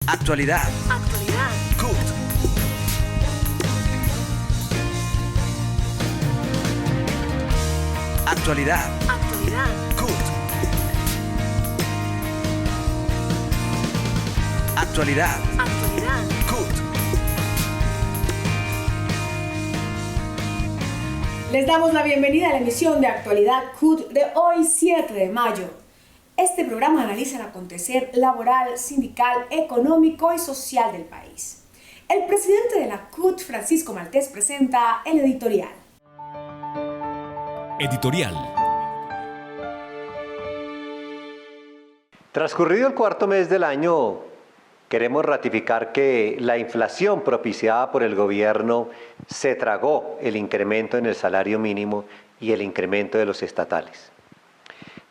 Actualidad. CUT. Actualidad. CUT. Actualidad. CUT. Les damos la bienvenida a la emisión de Actualidad CUT de hoy 7 de mayo. Este programa analiza el acontecer laboral, sindical, económico y social del país. El presidente de la CUT, Francisco Maltés, presenta el editorial. Editorial. Transcurrido el cuarto mes del año, queremos ratificar que la inflación propiciada por el gobierno se tragó el incremento en el salario mínimo y el incremento de los estatales.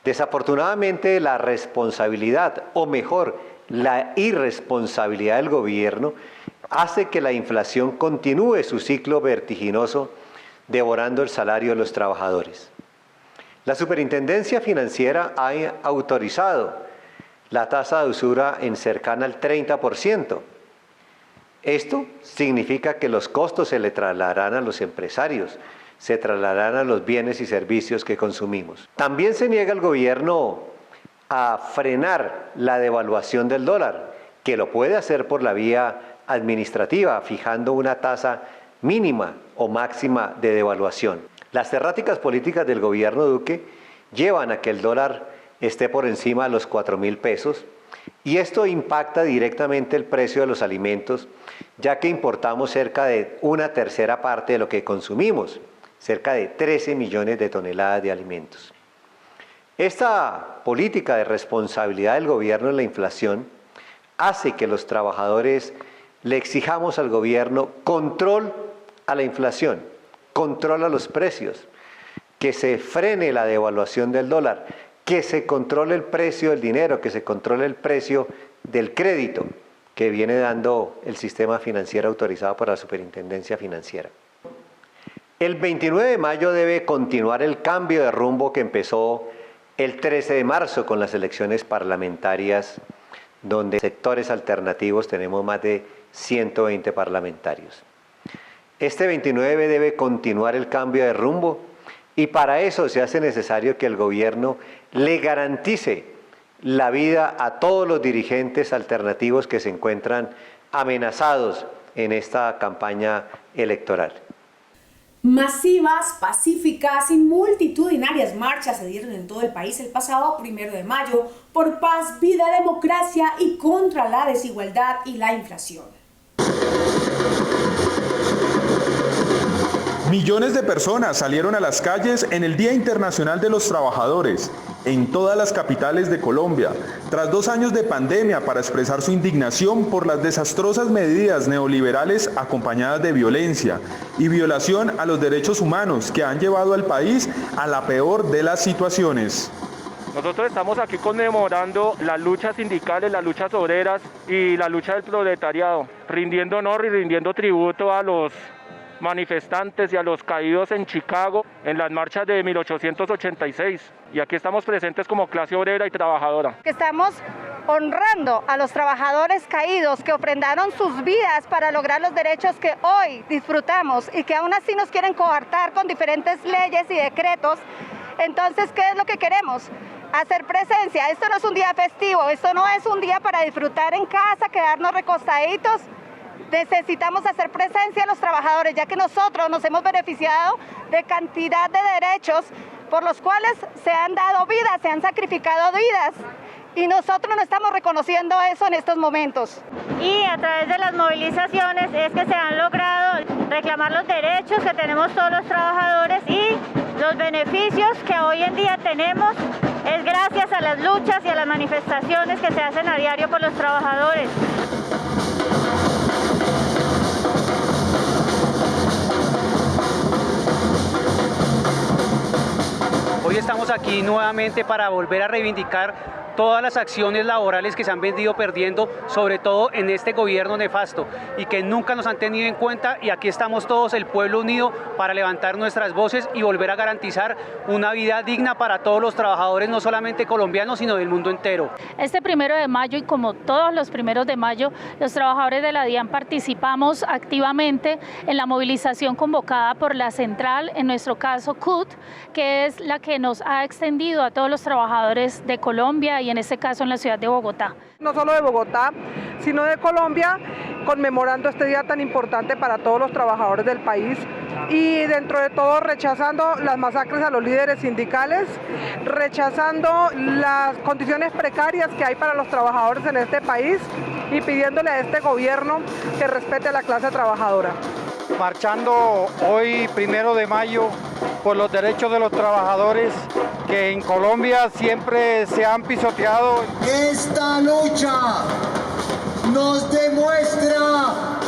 Desafortunadamente, la responsabilidad, o mejor, la irresponsabilidad del gobierno, hace que la inflación continúe su ciclo vertiginoso, devorando el salario de los trabajadores. La Superintendencia Financiera ha autorizado la tasa de usura en cercana al 30%. Esto significa que los costos se le trasladarán a los empresarios, se trasladarán a los bienes y servicios que consumimos. También se niega el gobierno a frenar la devaluación del dólar, que lo puede hacer por la vía administrativa, fijando una tasa mínima o máxima de devaluación. Las erráticas políticas del gobierno Duque llevan a que el dólar esté por encima de los 4.000 pesos, y esto impacta directamente el precio de los alimentos, ya que importamos cerca de una tercera parte de lo que consumimos, cerca de 13 millones de toneladas de alimentos. Esta política de responsabilidad del gobierno en la inflación hace que los trabajadores le exijamos al gobierno control a la inflación, control a los precios, que se frene la devaluación del dólar, que se controle el precio del dinero, que se controle el precio del crédito que viene dando el sistema financiero autorizado por la Superintendencia Financiera. El 29 de mayo debe continuar el cambio de rumbo que empezó el 13 de marzo con las elecciones parlamentarias, donde en sectores alternativos tenemos más de 120 parlamentarios. Este 29 debe continuar el cambio de rumbo, y para eso se hace necesario que el gobierno le garantice la vida a todos los dirigentes alternativos que se encuentran amenazados en esta campaña electoral. Masivas, pacíficas y multitudinarias marchas se dieron en todo el país el pasado 1 de mayo por paz, vida, democracia y contra la desigualdad y la inflación. Millones de personas salieron a las calles en el Día Internacional de los Trabajadores, en todas las capitales de Colombia, tras 2 años de pandemia, para expresar su indignación por las desastrosas medidas neoliberales acompañadas de violencia y violación a los derechos humanos que han llevado al país a la peor de las situaciones. Nosotros estamos aquí conmemorando las luchas sindicales, las luchas obreras y la lucha del proletariado, rindiendo honor y rindiendo tributo a los manifestantes y a los caídos en Chicago en las marchas de 1886, y aquí estamos presentes como clase obrera y trabajadora. Estamos honrando a los trabajadores caídos que ofrendaron sus vidas para lograr los derechos que hoy disfrutamos y que aún así nos quieren coartar con diferentes leyes y decretos. Entonces, ¿qué es lo que queremos? Hacer presencia. Esto no es un día festivo, esto no es un día para disfrutar en casa, quedarnos recostaditos. Necesitamos hacer presencia a los trabajadores, ya que nosotros nos hemos beneficiado de cantidad de derechos por los cuales se han dado vidas, se han sacrificado vidas, y nosotros no estamos reconociendo eso en estos momentos. Y a través de las movilizaciones es que se han logrado reclamar los derechos que tenemos todos los trabajadores, y los beneficios que hoy en día tenemos es gracias a las luchas y a las manifestaciones que se hacen a diario por los trabajadores. Hoy estamos aquí nuevamente para volver a reivindicar todas las acciones laborales que se han venido perdiendo, sobre todo en este gobierno nefasto, y que nunca nos han tenido en cuenta, y aquí estamos todos, el pueblo unido, para levantar nuestras voces y volver a garantizar una vida digna para todos los trabajadores, no solamente colombianos, sino del mundo entero. Este 1 de mayo, y como todos los 1 de mayo, los trabajadores de la DIAN participamos activamente en la movilización convocada por la central, en nuestro caso CUT, que es la que nos ha extendido a todos los trabajadores de Colombia y en este caso en la ciudad de Bogotá. No solo de Bogotá, sino de Colombia, conmemorando este día tan importante para todos los trabajadores del país y dentro de todo rechazando las masacres a los líderes sindicales, rechazando las condiciones precarias que hay para los trabajadores en este país y pidiéndole a este gobierno que respete a la clase trabajadora. Marchando hoy 1 de mayo por los derechos de los trabajadores que en Colombia siempre se han pisoteado. Esta lucha nos demuestra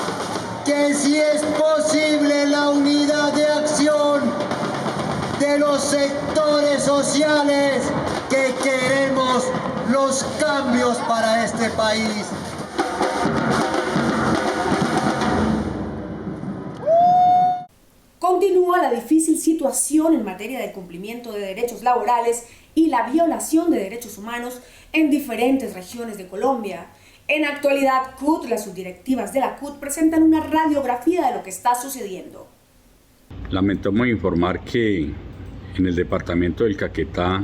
que sí es posible la unidad de acción de los sectores sociales que queremos los cambios para este país. Continúa la difícil situación en materia de cumplimiento de derechos laborales y la violación de derechos humanos en diferentes regiones de Colombia. En actualidad, CUT, las subdirectivas de la CUT presentan una radiografía de lo que está sucediendo. Lamentamos informar que en el departamento del Caquetá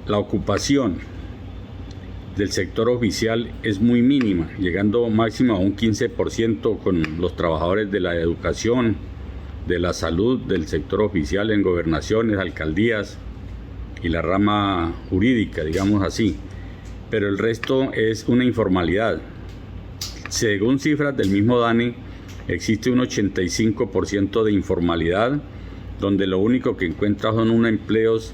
la ocupación del sector oficial es muy mínima, llegando máximo a un 15% con los trabajadores de la educación, de la salud, del sector oficial en gobernaciones, alcaldías y la rama jurídica, digamos así. Pero el resto es una informalidad. Según cifras del mismo DANE, existe un 85% de informalidad, donde lo único que encuentra son empleos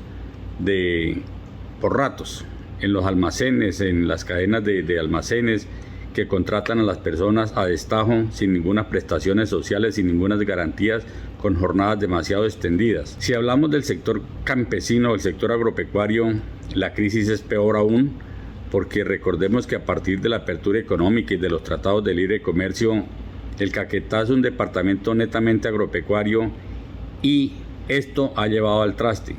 por ratos, en los almacenes, en las cadenas de almacenes que contratan a las personas a destajo, sin ninguna prestaciones sociales, sin ninguna garantías, con jornadas demasiado extendidas. Si hablamos del sector campesino, del sector agropecuario, la crisis es peor aún, porque recordemos que a partir de la apertura económica y de los tratados de libre comercio, el Caquetá es un departamento netamente agropecuario y esto ha llevado al traste.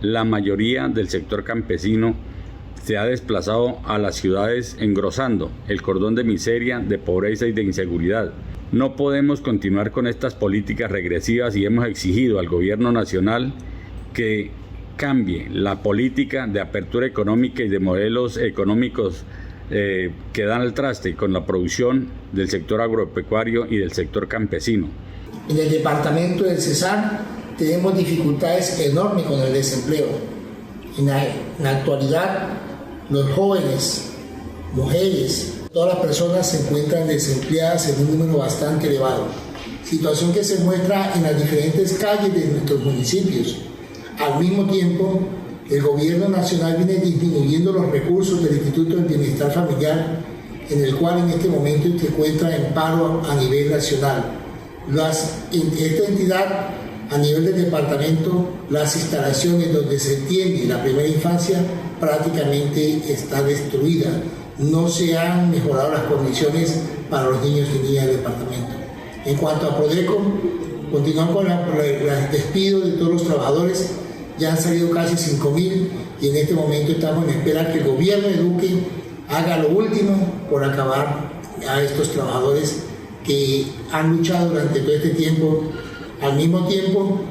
La mayoría del sector campesino se ha desplazado a las ciudades engrosando el cordón de miseria, de pobreza y de inseguridad. No podemos continuar con estas políticas regresivas y hemos exigido al gobierno nacional que cambie la política de apertura económica y de modelos económicos que dan al traste con la producción del sector agropecuario y del sector campesino. En el departamento del Cesar tenemos dificultades enormes con el desempleo. En la actualidad, los jóvenes, mujeres, todas las personas se encuentran desempleadas en un número bastante elevado, situación que se muestra en las diferentes calles de nuestros municipios. Al mismo tiempo, el gobierno nacional viene disminuyendo los recursos del Instituto del Bienestar Familiar, en el cual en este momento se encuentra en paro a nivel nacional. Esta entidad, a nivel del departamento, las instalaciones donde se atiende la primera infancia prácticamente está destruida. No se han mejorado las condiciones para los niños y niñas del departamento. En cuanto a Prodeco, continúan con el despido de todos los trabajadores. Ya han salido casi 5.000 y en este momento estamos en espera que el gobierno de Duque haga lo último por acabar a estos trabajadores que han luchado durante todo este tiempo. Al mismo tiempo,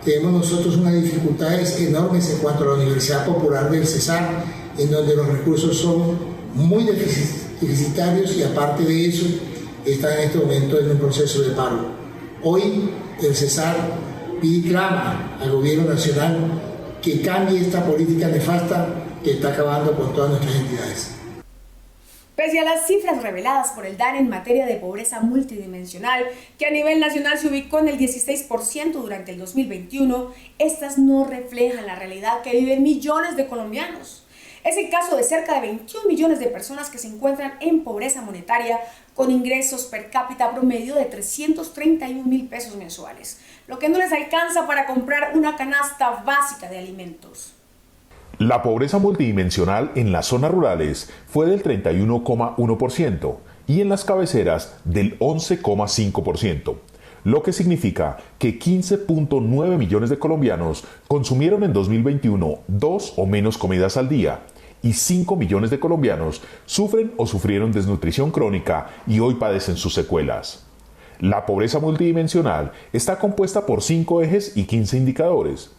tenemos nosotros unas dificultades enormes en cuanto a la Universidad Popular del Cesar, en donde los recursos son muy deficitarios y aparte de eso, está en este momento en un proceso de paro. Hoy, el Cesar pide y clama al gobierno nacional que cambie esta política nefasta que está acabando con todas nuestras entidades. Pese a las cifras reveladas por el DANE en materia de pobreza multidimensional, que a nivel nacional se ubicó en el 16% durante el 2021, estas no reflejan la realidad que viven millones de colombianos. Es el caso de cerca de 21 millones de personas que se encuentran en pobreza monetaria con ingresos per cápita promedio de 331.000 pesos mensuales, lo que no les alcanza para comprar una canasta básica de alimentos. La pobreza multidimensional en las zonas rurales fue del 31,1% y en las cabeceras del 11,5%, lo que significa que 15.9 millones de colombianos consumieron en 2021 2 o menos comidas al día y 5 millones de colombianos sufren o sufrieron desnutrición crónica y hoy padecen sus secuelas. La pobreza multidimensional está compuesta por 5 ejes y 15 indicadores,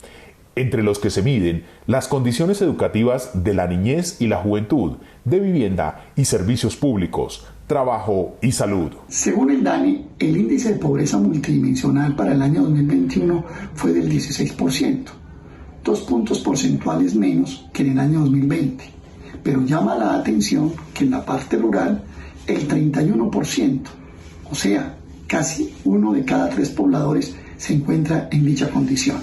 entre los que se miden las condiciones educativas de la niñez y la juventud, de vivienda y servicios públicos, trabajo y salud. Según el DANE, el índice de pobreza multidimensional para el año 2021 fue del 16%, 2 puntos porcentuales menos que en el año 2020, pero llama la atención que en la parte rural el 31%, o sea, casi 1 de cada 3 pobladores se encuentra en dicha condición.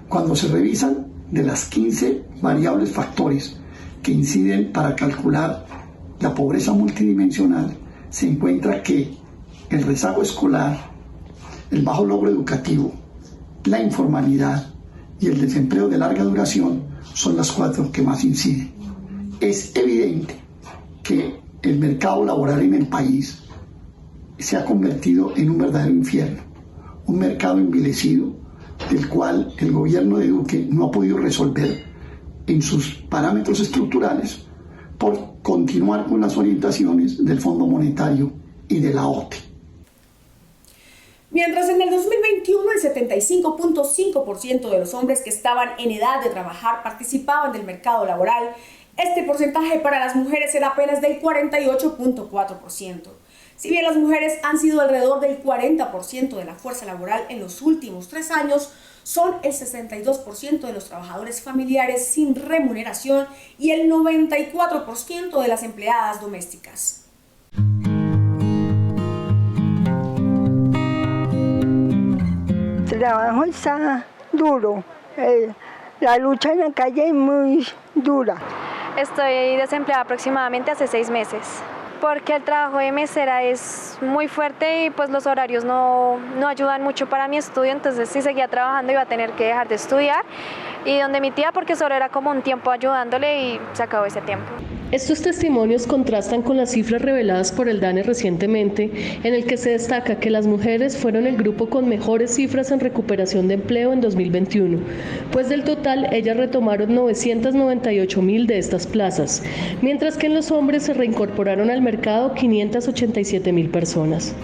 Cuando se revisan de las 15 variables factores que inciden para calcular la pobreza multidimensional, se encuentra que el rezago escolar, el bajo logro educativo, la informalidad y el desempleo de larga duración son las 4 que más inciden. Es evidente que el mercado laboral en el país se ha convertido en un verdadero infierno, un mercado envilecido del cual el gobierno de Duque no ha podido resolver en sus parámetros estructurales por continuar con las orientaciones del Fondo Monetario y de la OTE. Mientras en el 2021 el 75.5% de los hombres que estaban en edad de trabajar participaban del mercado laboral, este porcentaje para las mujeres era apenas del 48.4%. Si bien las mujeres han sido alrededor del 40% de la fuerza laboral en los últimos 3 años, son el 62% de los trabajadores familiares sin remuneración y el 94% de las empleadas domésticas. El trabajo está duro, la lucha en la calle es muy dura. Estoy desempleada aproximadamente hace 6 meses. Porque el trabajo de mesera es muy fuerte y pues los horarios no ayudan mucho para mi estudio, entonces si seguía trabajando iba a tener que dejar de estudiar, y donde mi tía, porque solo era como un tiempo ayudándole y se acabó ese tiempo. Estos testimonios contrastan con las cifras reveladas por el DANE recientemente, en el que se destaca que las mujeres fueron el grupo con mejores cifras en recuperación de empleo en 2021, pues del total ellas retomaron 998.000 de estas plazas, mientras que en los hombres se reincorporaron al mercado 587.000 personas.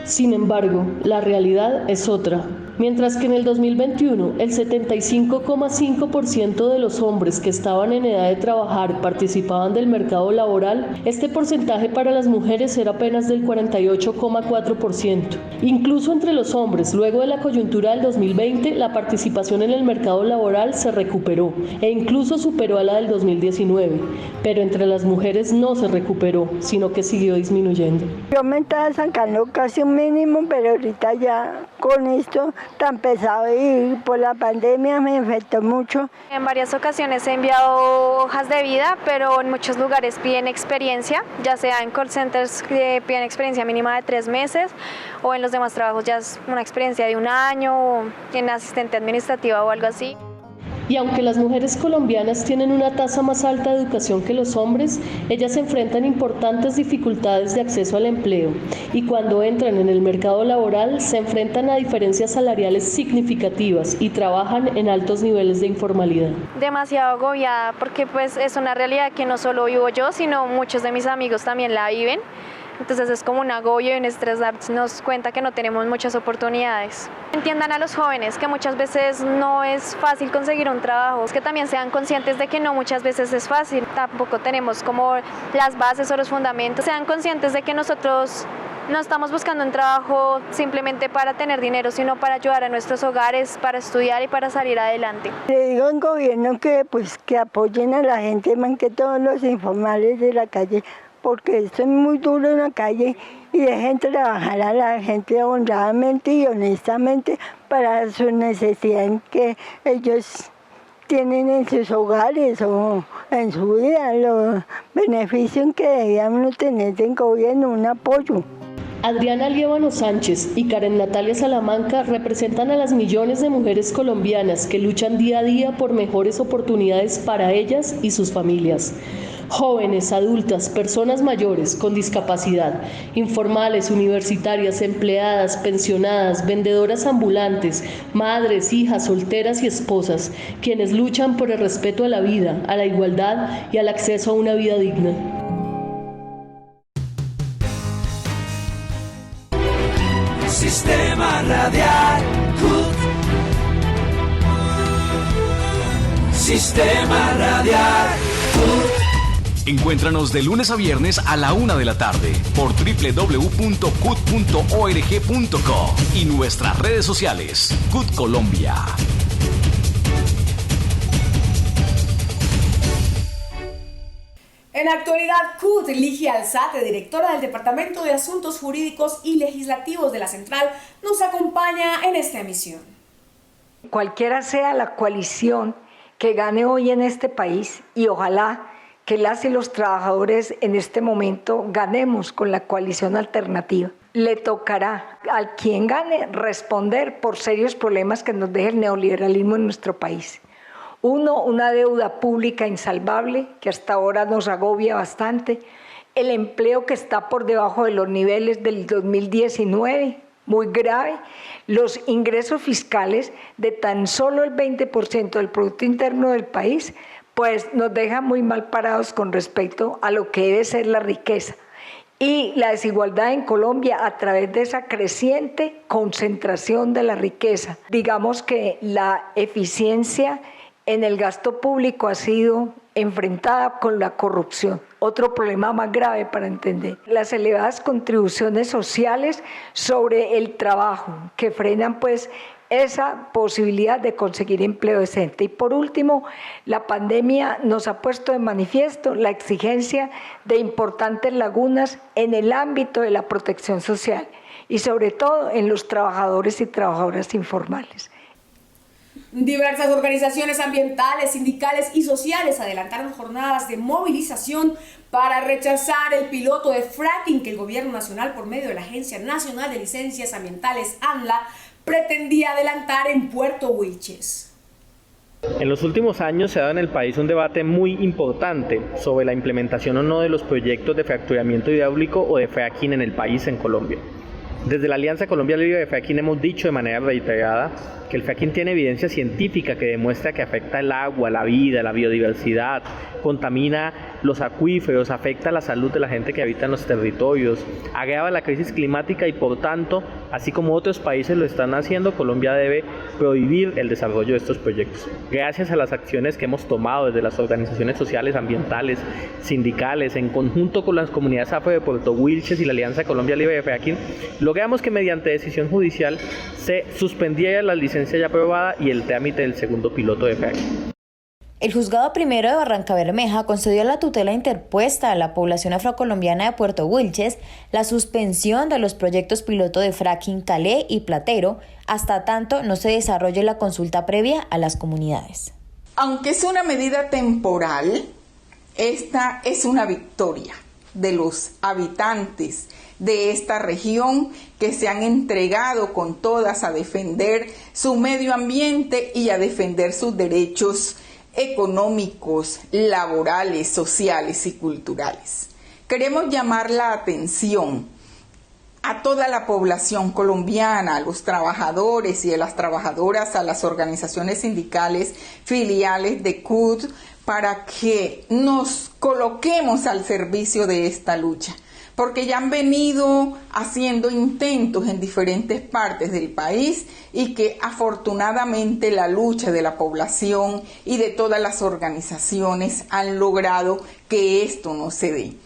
Sin embargo, la realidad es otra. Mientras que en el 2021 el 75,5% de los hombres que estaban en edad de trabajar participaban del mercado laboral, este porcentaje para las mujeres era apenas del 48,4%. Incluso entre los hombres, luego de la coyuntura del 2020, la participación en el mercado laboral se recuperó e incluso superó a la del 2019, pero entre las mujeres no se recuperó, sino que siguió disminuyendo. Yo me estaba sacando casi un mínimo, pero ahorita ya con esto tan pesado y por la pandemia me afectó mucho. En varias ocasiones he enviado hojas de vida, pero en muchos lugares piden experiencia, ya sea en call centers que piden experiencia mínima de 3 meses, o en los demás trabajos ya es una experiencia de 1 año, o en asistente administrativa o algo así. Y aunque las mujeres colombianas tienen una tasa más alta de educación que los hombres, ellas enfrentan importantes dificultades de acceso al empleo y cuando entran en el mercado laboral se enfrentan a diferencias salariales significativas y trabajan en altos niveles de informalidad. Demasiado agobiada porque pues es una realidad que no solo vivo yo, sino muchos de mis amigos también la viven. Entonces es como un agobio y un estrés darnos cuenta que no tenemos muchas oportunidades. Entiendan a los jóvenes que muchas veces no es fácil conseguir un trabajo, que también sean conscientes de que no muchas veces es fácil, tampoco tenemos como las bases o los fundamentos, sean conscientes de que nosotros no estamos buscando un trabajo simplemente para tener dinero, sino para ayudar a nuestros hogares, para estudiar y para salir adelante. Le digo al gobierno que apoyen a la gente, más que todos los informales de la calle, porque esto es muy duro en la calle y dejen trabajar a la gente honradamente y honestamente para sus necesidades que ellos tienen en sus hogares o en su vida, los beneficios que debíamos tener del gobierno, un apoyo. Adriana Liévano Sánchez y Karen Natalia Salamanca representan a las millones de mujeres colombianas que luchan día a día por mejores oportunidades para ellas y sus familias. Jóvenes, adultas, personas mayores con discapacidad, informales, universitarias, empleadas, pensionadas, vendedoras ambulantes, madres, hijas, solteras y esposas, quienes luchan por el respeto a la vida, a la igualdad y al acceso a una vida digna. Sistema Radial CUT. Sistema Radial CUT. Encuéntranos de lunes a viernes a la 1 de la tarde por www.cut.org.co y nuestras redes sociales, CUT Colombia. En actualidad, CUT elige al Alzate, directora del Departamento de Asuntos Jurídicos y Legislativos de la Central, nos acompaña en esta emisión. Cualquiera sea la coalición que gane hoy en este país, y ojalá que las y los trabajadores en este momento ganemos con la coalición alternativa, le tocará al quien gane responder por serios problemas que nos deja el neoliberalismo en nuestro país. Uno, una deuda pública insalvable que hasta ahora nos agobia bastante, el empleo que está por debajo de los niveles del 2019, muy grave, los ingresos fiscales de tan solo el 20% del Producto Interno del país, pues nos deja muy mal parados con respecto a lo que debe ser la riqueza. Y la desigualdad en Colombia a través de esa creciente concentración de la riqueza. Digamos que la eficiencia en el gasto público ha sido enfrentada con la corrupción. Otro problema más grave para entender. Las elevadas contribuciones sociales sobre el trabajo que frenan pues esa posibilidad de conseguir empleo decente. Y por último, la pandemia nos ha puesto de manifiesto la exigencia de importantes lagunas en el ámbito de la protección social y sobre todo en los trabajadores y trabajadoras informales. Diversas organizaciones ambientales, sindicales y sociales adelantaron jornadas de movilización para rechazar el piloto de fracking que el Gobierno Nacional, por medio de la Agencia Nacional de Licencias Ambientales, ANLA, pretendía adelantar en Puerto Wilches. En los últimos años se ha dado en el país un debate muy importante sobre la implementación o no de los proyectos de fracturamiento hidráulico o de fracking en el país, en Colombia. Desde la Alianza Colombia Libre de Fracking hemos dicho de manera reiterada que el fracking tiene evidencia científica que demuestra que afecta el agua, la vida, la biodiversidad, contamina los acuíferos, afecta la salud de la gente que habita en los territorios, agrava la crisis climática y por tanto, así como otros países lo están haciendo, Colombia debe prohibir el desarrollo de estos proyectos. Gracias a las acciones que hemos tomado desde las organizaciones sociales, ambientales, sindicales, en conjunto con las comunidades afro de Puerto Wilches y la Alianza Colombia Libre de Fracking, logramos que mediante decisión judicial se suspendiera la licencia ya aprobada y el trámite del segundo piloto de fracking. El Juzgado Primero de Barrancabermeja concedió a la tutela interpuesta a la población afrocolombiana de Puerto Wilches la suspensión de los proyectos piloto de fracking Calé y Platero hasta tanto no se desarrolle la consulta previa a las comunidades. Aunque es una medida temporal, esta es una victoria de los habitantes de esta región que se han entregado con todas a defender su medio ambiente y a defender sus derechos económicos, laborales, sociales y culturales. Queremos llamar la atención a toda la población colombiana, a los trabajadores y a las trabajadoras, a las organizaciones sindicales filiales de CUT, para que nos coloquemos al servicio de esta lucha, porque ya han venido haciendo intentos en diferentes partes del país y que afortunadamente la lucha de la población y de todas las organizaciones han logrado que esto no se dé.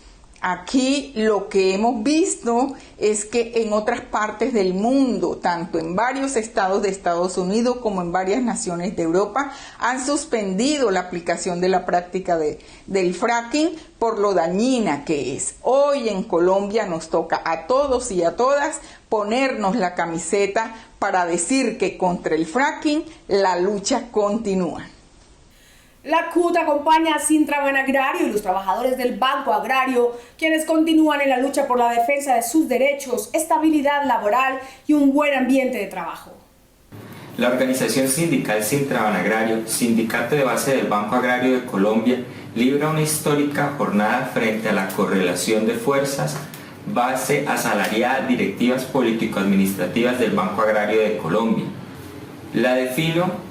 Aquí lo que hemos visto es que en otras partes del mundo, tanto en varios estados de Estados Unidos como en varias naciones de Europa, han suspendido la aplicación de la práctica del fracking por lo dañina que es. Hoy en Colombia nos toca a todos y a todas ponernos la camiseta para decir que contra el fracking la lucha continúa. La CUT acompaña a Sintraban Agrario y los trabajadores del Banco Agrario, quienes continúan en la lucha por la defensa de sus derechos, estabilidad laboral y un buen ambiente de trabajo. La organización sindical Sintraban Agrario, sindicato de base del Banco Agrario de Colombia, libra una histórica jornada frente a la correlación de fuerzas, base asalariada, directivas político-administrativas del Banco Agrario de Colombia. La defino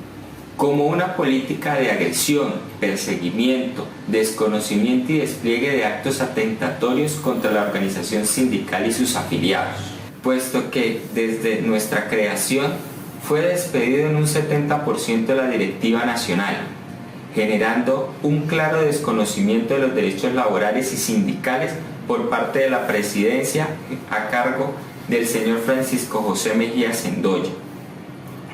como una política de agresión, perseguimiento, desconocimiento y despliegue de actos atentatorios contra la organización sindical y sus afiliados, puesto que desde nuestra creación fue despedido en un 70% de la directiva nacional, generando un claro desconocimiento de los derechos laborales y sindicales por parte de la presidencia a cargo del señor Francisco José Mejía Sendoya,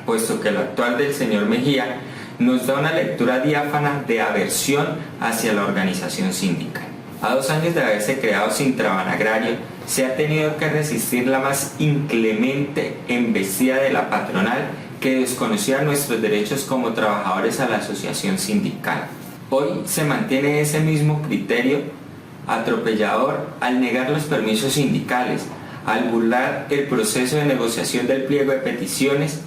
puesto que el actual del señor Mejía nos da una lectura diáfana de aversión hacia la organización sindical. A 2 años de haberse creado Sintraban Agrario, se ha tenido que resistir la más inclemente embestida de la patronal que desconocía nuestros derechos como trabajadores a la asociación sindical. Hoy se mantiene ese mismo criterio atropellador al negar los permisos sindicales, al burlar el proceso de negociación del pliego de peticiones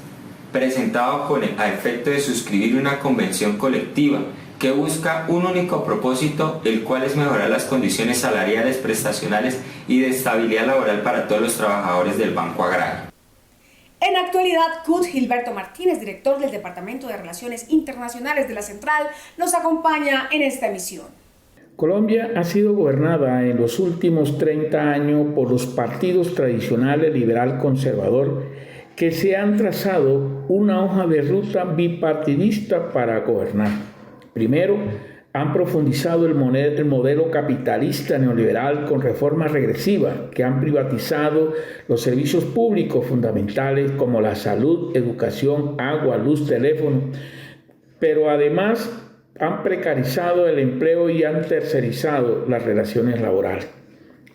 presentado a efecto de suscribir una convención colectiva que busca un único propósito, el cual es mejorar las condiciones salariales, prestacionales y de estabilidad laboral para todos los trabajadores del Banco Agrario. En la actualidad, CUT Gilberto Martínez, director del Departamento de Relaciones Internacionales de la Central, nos acompaña en esta emisión. Colombia ha sido gobernada en los últimos 30 años por los partidos tradicionales liberal conservador que se han trazado una hoja de ruta bipartidista para gobernar. Primero, han profundizado el modelo capitalista neoliberal con reformas regresivas que han privatizado los servicios públicos fundamentales como la salud, educación, agua, luz, teléfono, pero además han precarizado el empleo y han tercerizado las relaciones laborales.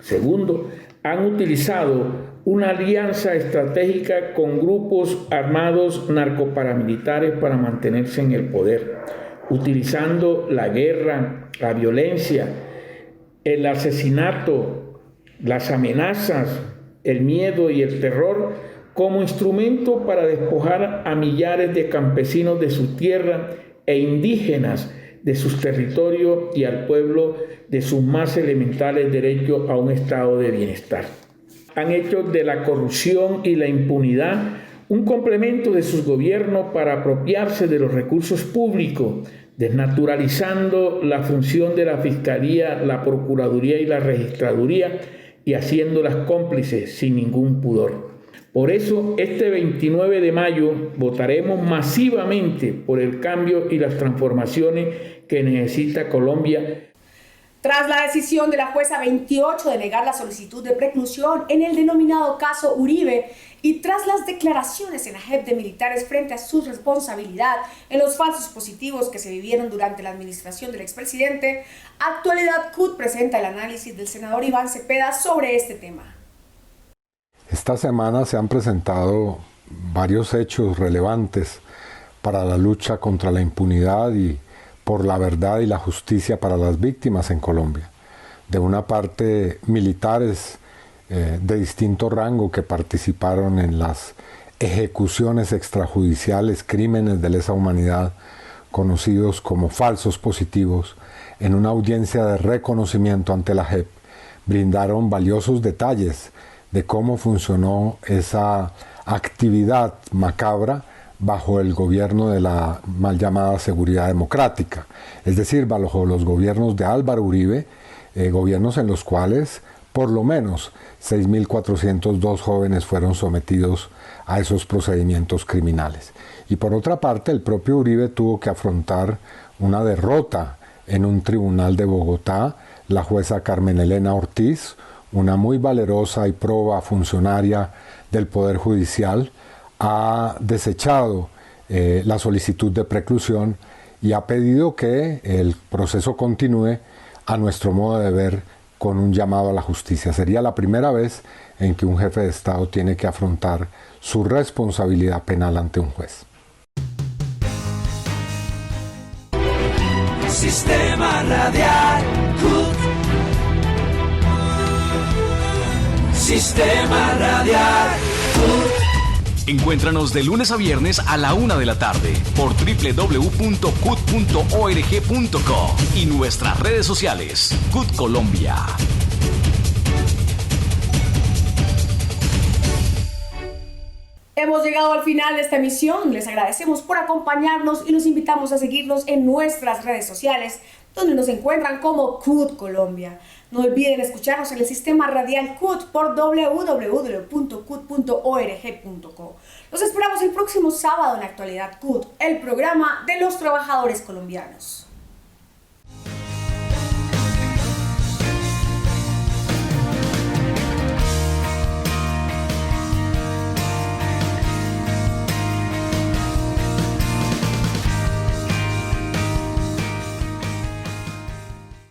Segundo, han utilizado una alianza estratégica con grupos armados narcoparamilitares para mantenerse en el poder, utilizando la guerra, la violencia, el asesinato, las amenazas, el miedo y el terror como instrumento para despojar a millares de campesinos de su tierra e indígenas de sus territorios y al pueblo de sus más elementales derechos a un estado de bienestar. Han hecho de la corrupción y la impunidad un complemento de sus gobiernos para apropiarse de los recursos públicos, desnaturalizando la función de la Fiscalía, la Procuraduría y la Registraduría y haciéndolas cómplices sin ningún pudor. Por eso, este 29 de mayo votaremos masivamente por el cambio y las transformaciones que necesita Colombia. Tras la decisión de la jueza 28 de negar la solicitud de preclusión en el denominado caso Uribe y tras las declaraciones en la JEP de militares frente a su responsabilidad en los falsos positivos que se vivieron durante la administración del expresidente, Actualidad CUT presenta el análisis del senador Iván Cepeda sobre este tema. Esta semana se han presentado varios hechos relevantes para la lucha contra la impunidad y por la verdad y la justicia para las víctimas en Colombia. De una parte, militares de distinto rango que participaron en las ejecuciones extrajudiciales, crímenes de lesa humanidad, conocidos como falsos positivos, en una audiencia de reconocimiento ante la JEP, brindaron valiosos detalles de cómo funcionó esa actividad macabra bajo el gobierno de la mal llamada seguridad democrática, es decir, bajo los gobiernos de Álvaro Uribe, gobiernos en los cuales por lo menos 6.402 jóvenes fueron sometidos a esos procedimientos criminales. Y por otra parte, el propio Uribe tuvo que afrontar una derrota en un tribunal de Bogotá. La jueza Carmen Elena Ortiz, una muy valerosa y proba funcionaria del Poder Judicial, ha desechado la solicitud de preclusión y ha pedido que el proceso continúe a nuestro modo de ver con un llamado a la justicia. Sería la primera vez en que un jefe de Estado tiene que afrontar su responsabilidad penal ante un juez. Sistema Radial CUT. Sistema Radial CUT. Encuéntranos de lunes a viernes a la 1 de la tarde por www.cut.org.co y nuestras redes sociales, CUT Colombia. Hemos llegado al final de esta emisión. Les agradecemos por acompañarnos y los invitamos a seguirnos en nuestras redes sociales, donde nos encuentran como CUT Colombia. No olviden escucharnos en el Sistema Radial CUT por www.cut.org.co. Los esperamos el próximo sábado en Actualidad CUT, el programa de los trabajadores colombianos.